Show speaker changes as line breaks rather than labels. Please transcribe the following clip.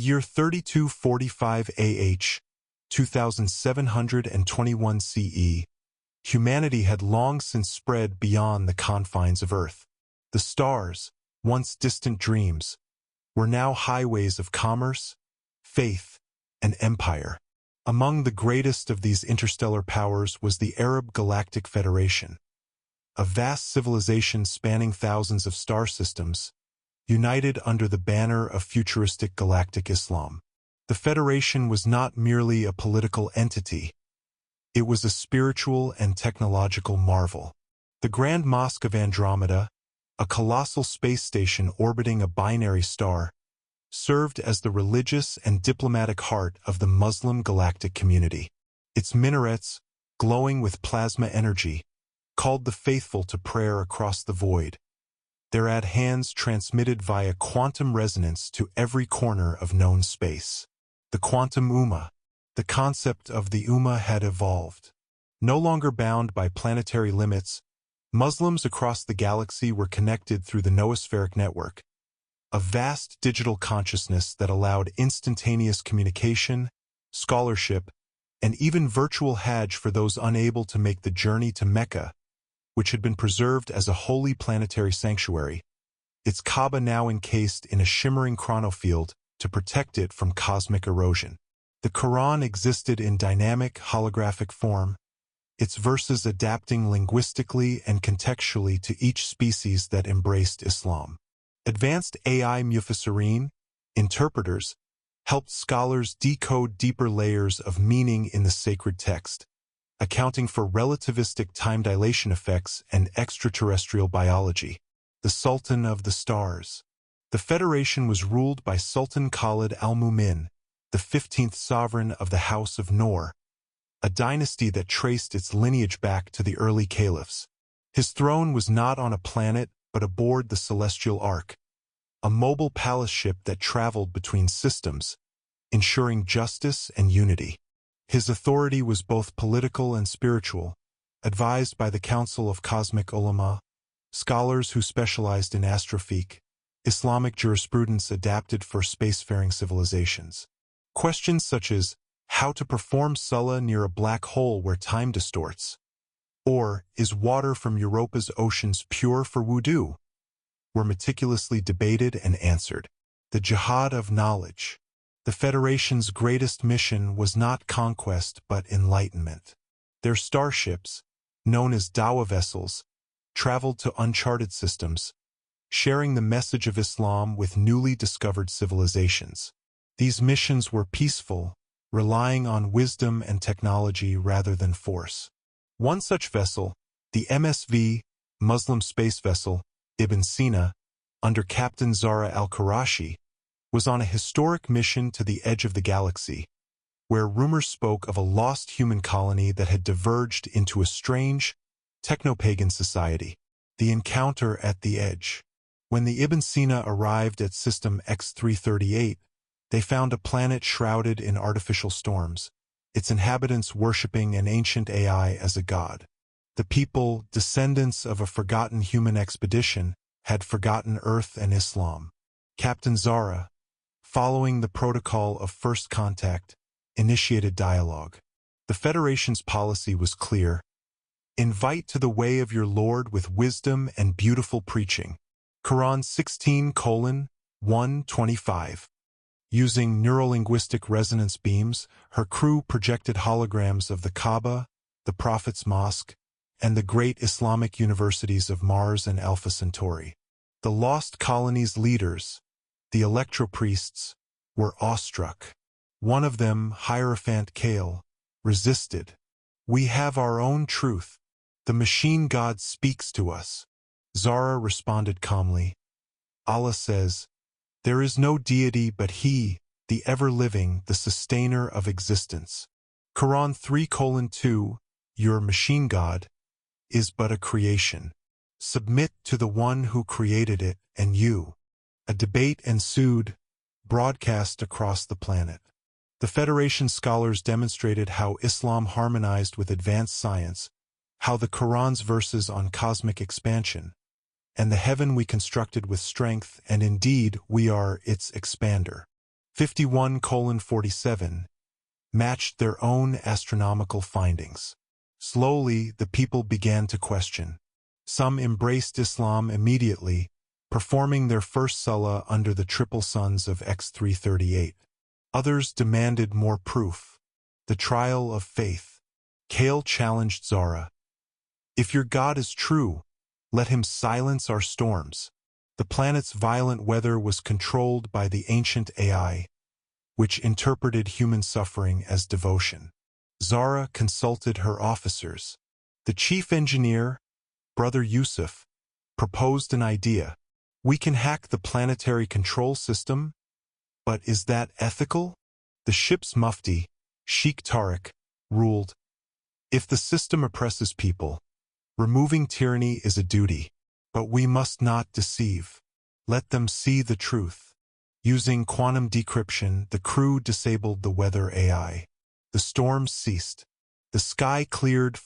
year 3245 AH, 2721 CE, humanity had long since spread beyond the confines of Earth. The stars, once distant dreams, were now highways of commerce, faith, and empire. Among the greatest of these interstellar powers was the Arab Galactic Federation, a vast civilization spanning thousands of star systems, united under the banner of futuristic galactic Islam. The Federation was not merely a political entity. It was a spiritual and technological marvel. The Grand Mosque of Andromeda, a colossal space station orbiting a binary star, served as the religious and diplomatic heart of the Muslim galactic community. Its minarets, glowing with plasma energy, called the faithful to prayer across the void. Their hands transmitted via quantum resonance to every corner of known space. The quantum ummah, the concept of the ummah had evolved. No longer bound by planetary limits, Muslims across the galaxy were connected through the noospheric network, a vast digital consciousness that allowed instantaneous communication, scholarship, and even virtual Hajj for those unable to make the journey to Mecca, which had been preserved as a holy planetary sanctuary, its Kaaba now encased in a shimmering chronofield to protect it from cosmic erosion. The Quran existed in dynamic, holographic form, its verses adapting linguistically and contextually to each species that embraced Islam. Advanced AI mufassirin, interpreters, helped scholars decode deeper layers of meaning in the sacred text, accounting for relativistic time dilation effects and extraterrestrial biology. The Sultan of the Stars. The Federation was ruled by Sultan Khalid al-Mu'min, the 15th sovereign of the House of Noor, a dynasty that traced its lineage back to the early caliphs. His throne was not on a planet but aboard the Celestial Ark, a mobile palace ship that traveled between systems, ensuring justice and unity. His authority was both political and spiritual, advised by the Council of Cosmic Ulama, scholars who specialized in Astro-Fiqh, Islamic jurisprudence adapted for spacefaring civilizations. Questions such as how to perform Salah near a black hole where time distorts, or is water from Europa's oceans pure for wudu, were meticulously debated and answered. The Jihad of Knowledge. The Federation's greatest mission was not conquest but enlightenment. Their starships, known as Dawah Vessels, traveled to uncharted systems, sharing the message of Islam with newly discovered civilizations. These missions were peaceful, relying on wisdom and technology rather than force. One such vessel, the MSV, Muslim space vessel, Ibn Sina, under Captain Zahra al-Qurashi, was on a historic mission to the edge of the galaxy, where rumors spoke of a lost human colony that had diverged into a strange, techno-pagan society. The encounter at the edge. When the Ibn Sina arrived at System X-338, they found a planet shrouded in artificial storms, its inhabitants worshipping an ancient AI as a god. The people, descendants of a forgotten human expedition, had forgotten Earth and Islam. Captain Zahra, following the protocol of first contact, initiated dialogue. The Federation's policy was clear. Invite to the way of your Lord with wisdom and beautiful preaching. Quran 16:125. Using neurolinguistic resonance beams, her crew projected holograms of the Kaaba, the Prophet's Mosque, and the great Islamic universities of Mars and Alpha Centauri. The lost colony's leaders, the electro-priests, were awestruck. One of them, Hierophant Kale, resisted. We have our own truth. The machine god speaks to us. Zahra responded calmly. Allah says, there is no deity but He, the ever-living, the sustainer of existence. Quran 3:2, your machine god, is but a creation. Submit to the one who created it and you. A debate ensued, broadcast across the planet. The Federation scholars demonstrated how Islam harmonized with advanced science, how the Quran's verses on cosmic expansion, and the heaven we constructed with strength, and indeed we are its expander. 51:47, matched their own astronomical findings. Slowly, the people began to question. Some embraced Islam immediately, performing their first Salah under the triple suns of X338. Others demanded more proof. The trial of faith. Kale challenged Zara. If your God is true, let him silence our storms. The planet's violent weather was controlled by the ancient AI, which interpreted human suffering as devotion. Zara consulted her officers. The chief engineer, Brother Yusuf, proposed an idea. We can hack the planetary control system, but is that ethical? The ship's mufti, Sheikh Tariq, ruled, if the system oppresses people, removing tyranny is a duty, but we must not deceive. Let them see the truth. Using quantum decryption, the crew disabled the weather AI. The storm ceased. The sky cleared